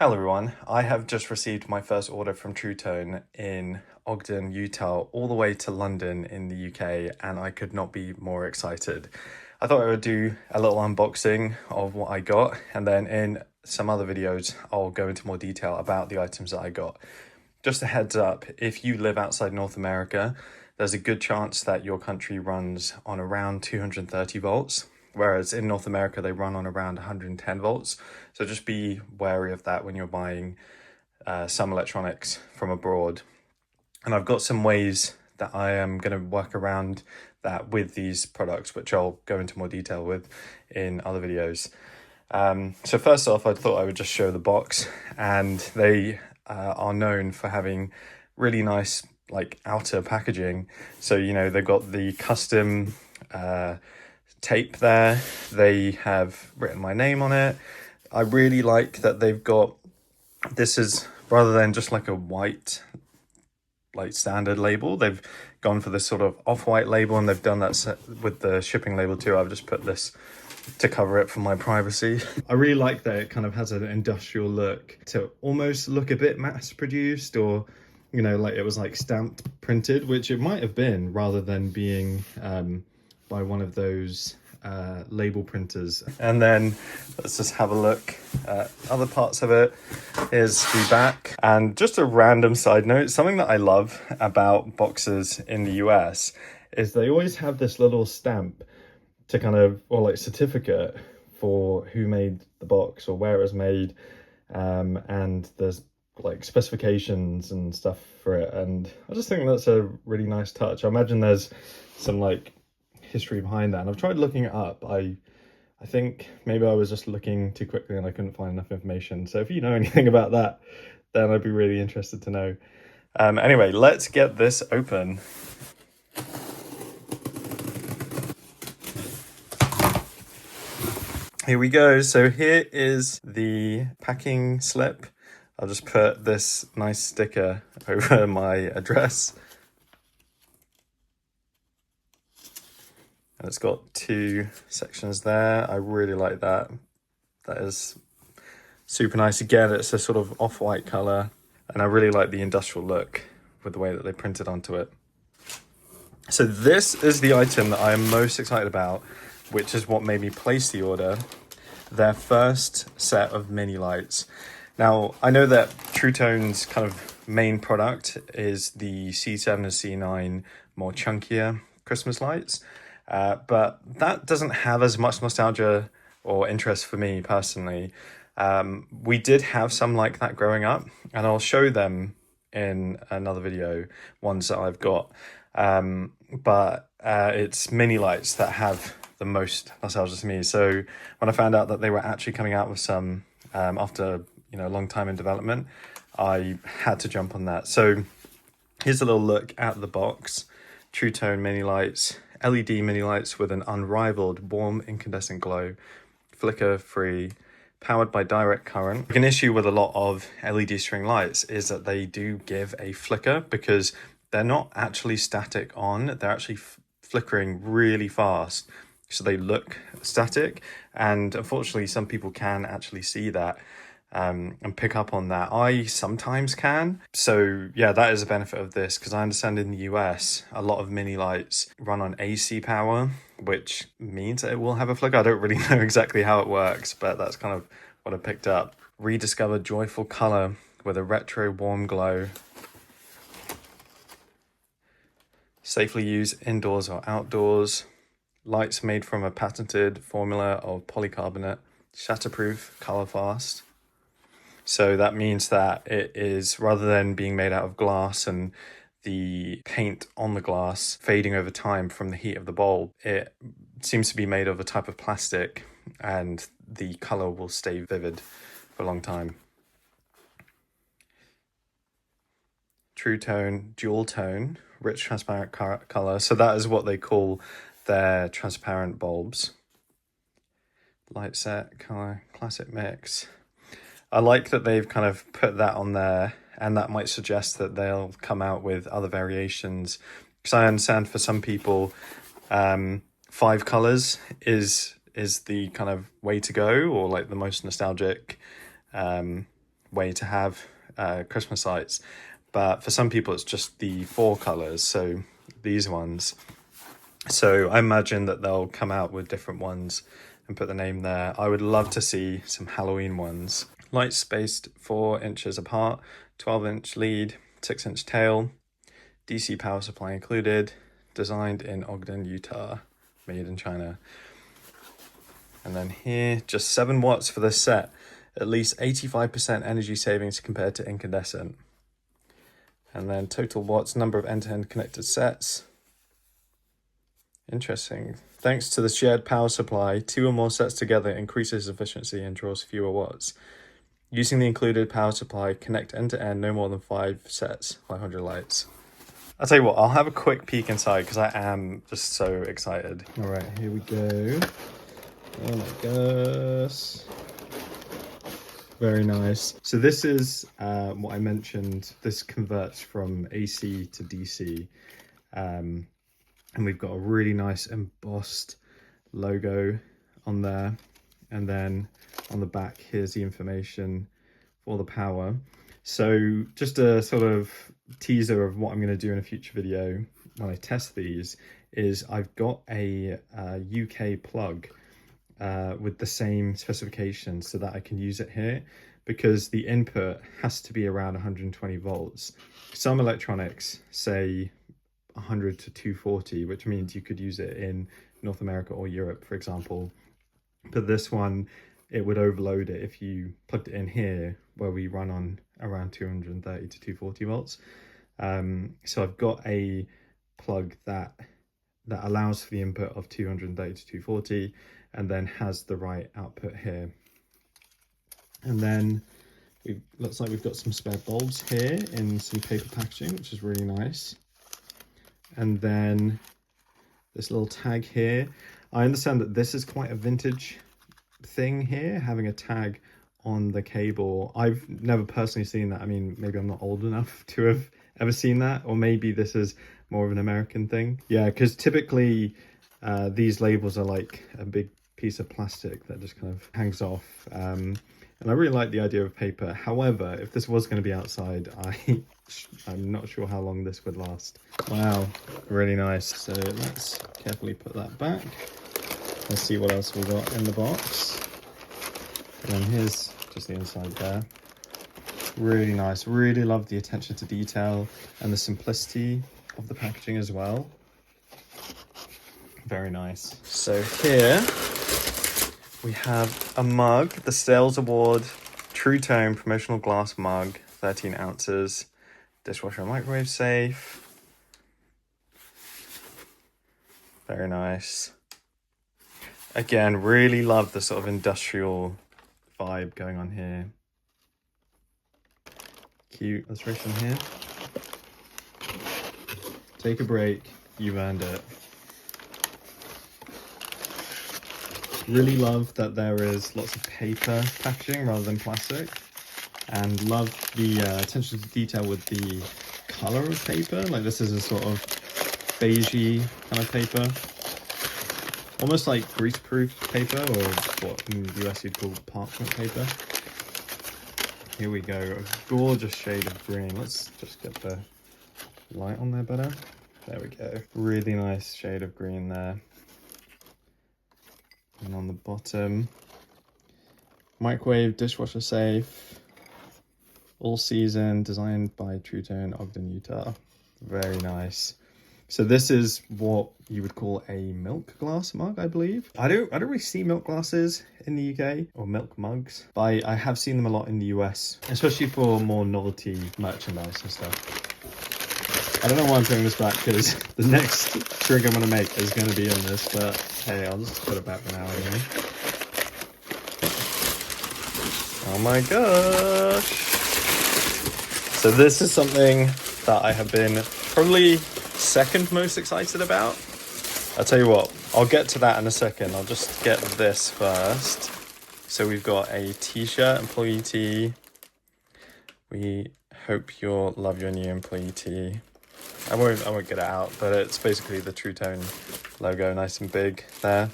Hello everyone, I have just received my first order from Tru-Tone in Ogden, Utah, all the way to London in the UK, and I could not be more excited. I thought I would do a little unboxing of what I got, and then in some other videos I'll go into more detail about the items that I got. Just a heads up, if you live outside North America, there's a good chance that your country runs on around 230 volts. Whereas in North America, they run on around 110 volts. So just be wary of that when you're buying some electronics from abroad. And I've got some ways that I am going to work around that with these products, which I'll go into more detail with in other videos. So first off, I thought I would just show the box, and they are known for having really nice like outer packaging. So, you know, they've got the custom tape there. They have written my name on it. I really like that they've got, this is rather than just like a white like standard label, they've gone for this sort of off-white label, and they've done that with the shipping label too. I've just put this to cover it for my privacy. I really like that it kind of has an industrial look, to almost look a bit mass produced, or you know, like it was like stamped printed, which it might have been, rather than being by one of those label printers. And then let's just have a look at other parts of it. Here's the back. And just a random side note, something that I love about boxes in the US is they always have this little stamp to kind of, or like certificate for who made the box or where it was made, and there's like specifications and stuff for it, and I just think that's a really nice touch. I imagine there's some like history behind that, and I've tried looking it up. I think maybe I was just looking too quickly and I couldn't find enough information, so if you know anything about that, then I'd be really interested to know. Anyway, let's get this open. Here we go. So here is the packing slip. I'll just put this nice sticker over my address. And it's got two sections there. I really like that. That is super nice. Again, it's a sort of off-white color, and I really like the industrial look with the way that they printed onto it. So this is the item that I am most excited about, which is what made me place the order. Their first set of mini lights. Now, I know that Tru-Tone's kind of main product is the C7 and C9 more chunkier Christmas lights, but that doesn't have as much nostalgia or interest for me personally. We did have some like that growing up, and I'll show them in another video, ones that I've got. But it's mini lights that have the most nostalgia to me. So when I found out that they were actually coming out with some after a long time in development, I had to jump on that. So here's a little look at the box. Tru-Tone mini lights, LED mini lights with an unrivaled warm incandescent glow, flicker free, powered by direct current. An issue with a lot of LED string lights is that they do give a flicker because they're not actually static on, they're actually flickering really fast. So they look static, and unfortunately some people can actually see that and pick up on that. I sometimes can. So yeah, that is a benefit of this, because I understand in the US a lot of mini lights run on AC power, which means that it will have a flicker. I don't really know exactly how it works, but that's kind of what I picked up. Rediscovered joyful color with a retro warm glow. Safely used indoors or outdoors. Lights made from a patented formula of polycarbonate, shatterproof, color fast. So that means that it is, rather than being made out of glass and the paint on the glass fading over time from the heat of the bulb, it seems to be made of a type of plastic, and the color will stay vivid for a long time. Tru-Tone dual tone, rich transparent color. So that is what they call their transparent bulbs. Light set, color, classic mix. I like that they've kind of put that on there, and that might suggest that they'll come out with other variations. Because I understand for some people, 5 colors is the kind of way to go, or like the most nostalgic way to have Christmas lights, but for some people it's just the 4 colors, so these ones. So I imagine that they'll come out with different ones and put the name there. I would love to see some Halloween ones. Lights spaced 4 inches apart, 12-inch lead, 6-inch tail, DC power supply included, designed in Ogden, Utah, made in China. And then here, just 7 watts for this set, at least 85% energy savings compared to incandescent. And then total watts, number of end-to-end connected sets. Interesting. Thanks to the shared power supply, 2 or more sets together increases efficiency and draws fewer watts. Using the included power supply, connect end-to-end no more than 5 sets, 500 lights. I'll tell you what, I'll have a quick peek inside because I am just so excited. All right, here we go. Oh my gosh. Very nice. So this is what I mentioned. This converts from AC to DC. And we've got a really nice embossed logo on there. And then on the back, here's the information for the power. So just a sort of teaser of what I'm going to do in a future video when I test these is I've got a UK plug with the same specifications so that I can use it here, because the input has to be around 120 volts. Some electronics say 100 to 240, which means you could use it in North America or Europe, for example. But this one, it would overload it if you plugged it in here, where we run on around 230 to 240 volts. So I've got a plug that allows for the input of 230 to 240 and then has the right output here. And then looks like we've got some spare bulbs here in some paper packaging, which is really nice. And then this little tag here. I understand that this is quite a vintage thing here, having a tag on the cable. I've never personally seen that. I mean, maybe I'm not old enough to have ever seen that, or maybe this is more of an American thing. Yeah, because typically these labels are like a big piece of plastic that just kind of hangs off. And I really like the idea of paper. However, if this was going to be outside, I'm not sure how long this would last. Wow, really nice. So let's carefully put that back. Let's see what else we got in the box. And then here's just the inside there. Really nice. Really love the attention to detail and the simplicity of the packaging as well. Very nice. So here we have a mug, the Sales Award Tru-Tone promotional glass mug, 13 ounces, dishwasher and microwave safe. Very nice. Again, really love the sort of industrial vibe going on here. Cute illustration here. Take a break, you've earned it. Really love that there is lots of paper packaging rather than plastic, and love the attention to detail with the color of paper. Like this is a sort of beigey kind of paper, almost like greaseproof paper, or what in the US you'd call parchment paper. Here we go, a gorgeous shade of green. Let's just get the light on there better. There we go, really nice shade of green there. And on the bottom, microwave, dishwasher safe, all season, designed by Tru-Tone, Ogden, Utah. Very nice. So this is what you would call a milk glass mug, I believe. I don't really see milk glasses in the UK, or milk mugs, but I have seen them a lot in the US, especially for more novelty merchandise and stuff. I don't know why I'm putting this back, because the next drink I'm going to make is going to be in this, but hey, I'll just put it back for now anyway. Oh my gosh. So this is something that I have been probably second most excited about. I'll tell you what, I'll get to that in a second. I'll just get this first. So we've got a t-shirt, employee tee. We hope you'll love your new employee tee. I won't get it out, but it's basically the Tru-Tone logo, nice and big there.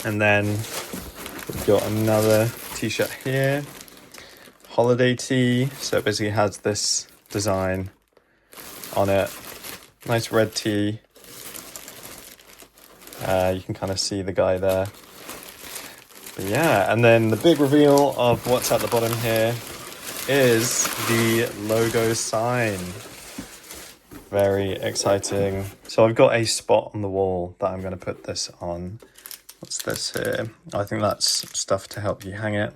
And then we've got another t-shirt here. holiday tee. So it basically has this design on it. Nice red tee. You can kind of see the guy there. But yeah, and then the big reveal of what's at the bottom here is the logo sign. Very exciting. So I've got a spot on the wall that I'm going to put this on. What's this here? I think that's stuff to help you hang it.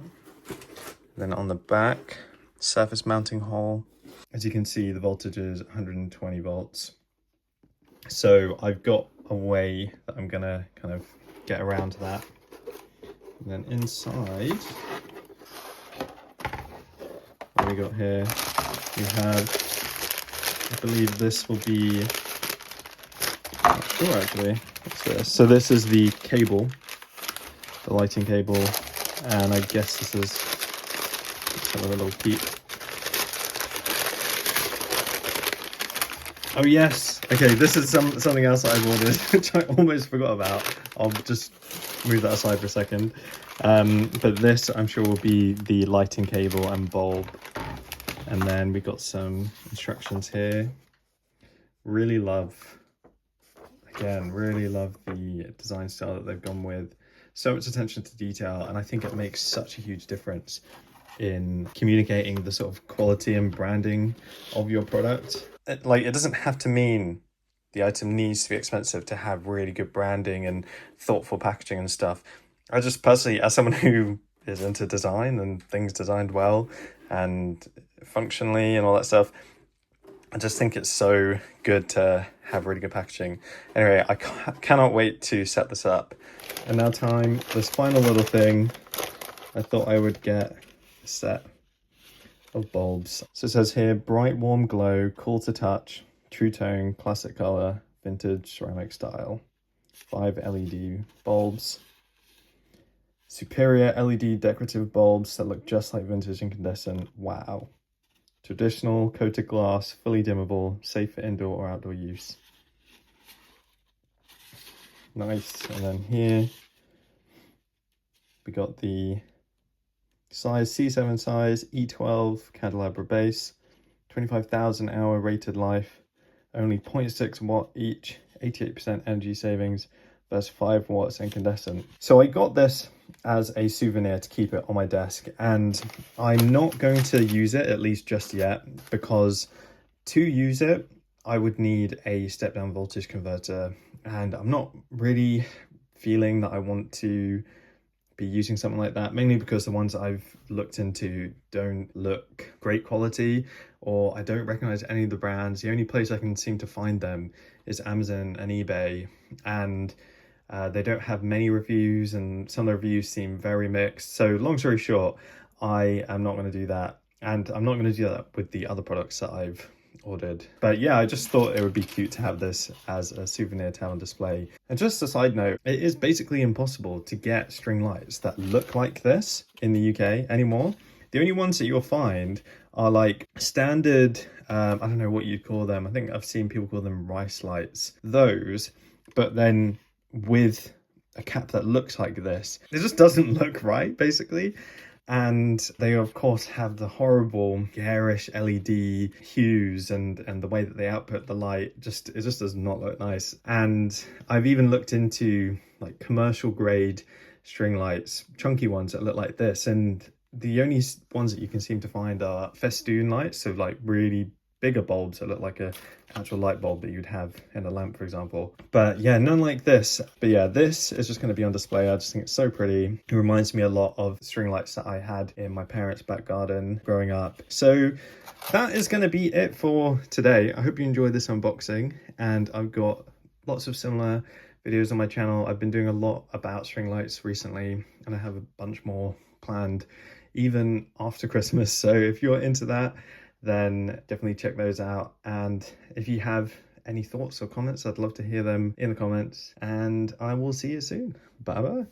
Then on the back, surface mounting hole. As you can see, the voltage is 120 volts. So I've got a way that I'm gonna kind of get around that. And then inside, what we got here, we have, I believe this will be, I'm not sure actually, what's this? So this is the cable, the lighting cable, and I guess this is, let's have a little peek. Oh yes, okay, this is something else that I've ordered, which I almost forgot about. I'll just move that aside for a second. But this, I'm sure, will be the lighting cable and bulb. And then we got some instructions here. Really love the design style that they've gone with. So much attention to detail, and I think it makes such a huge difference in communicating the sort of quality and branding of your product. It doesn't have to mean the item needs to be expensive to have really good branding and thoughtful packaging and stuff. I just personally, as someone who is into design and things designed well and functionally and all that stuff, I just think it's so good to have really good packaging. Anyway, I cannot wait to set this up. And now time, this final little thing, I thought I would get a set of bulbs. So it says here, bright warm glow, cool to touch, true tone, classic color, vintage ceramic style. 5 LED bulbs. Superior LED decorative bulbs that look just like vintage incandescent. Wow. Traditional coated glass, fully dimmable, safe for indoor or outdoor use. Nice. And then here we got the size, C7 size, E12 candelabra base, 25,000 hour rated life, only 0.6 watt each, 88% energy savings versus 5 watts incandescent. So I got this as a souvenir to keep it on my desk, and I'm not going to use it, at least just yet, because to use it, I would need a step down voltage converter, and I'm not really feeling that I want to be using something like that, mainly because the ones I've looked into don't look great quality, or I don't recognize any of the brands. The only place I can seem to find them is Amazon and eBay, and they don't have many reviews, and some of the reviews seem very mixed. So long story short, I am not going to do that, and I'm not going to do that with the other products that I've ordered. But yeah, I just thought it would be cute to have this as a souvenir to have on display. And just a side note, it is basically impossible to get string lights that look like this in the UK anymore. The only ones that you'll find are like standard, I don't know what you'd call them. I think I've seen people call them rice lights. Those, but then with a cap that looks like this. It just doesn't look right, basically. And they of course have the horrible garish LED hues, and the way that they output the light, it just does not look nice. And I've even looked into like commercial grade string lights, chunky ones that look like this, and the only ones that you can seem to find are festoon lights, so like really bigger bulbs that look like a actual light bulb that you'd have in a lamp, for example. But yeah, none like this. But yeah, this is just going to be on display. I just think it's so pretty. It reminds me a lot of string lights that I had in my parents' back garden growing up. So that is going to be it for today. I hope you enjoyed this unboxing, and I've got lots of similar videos on my channel. I've been doing a lot about string lights recently, and I have a bunch more planned even after Christmas. So if you're into that, then definitely check those out. And if you have any thoughts or comments, I'd love to hear them in the comments, and I will see you soon. Bye bye.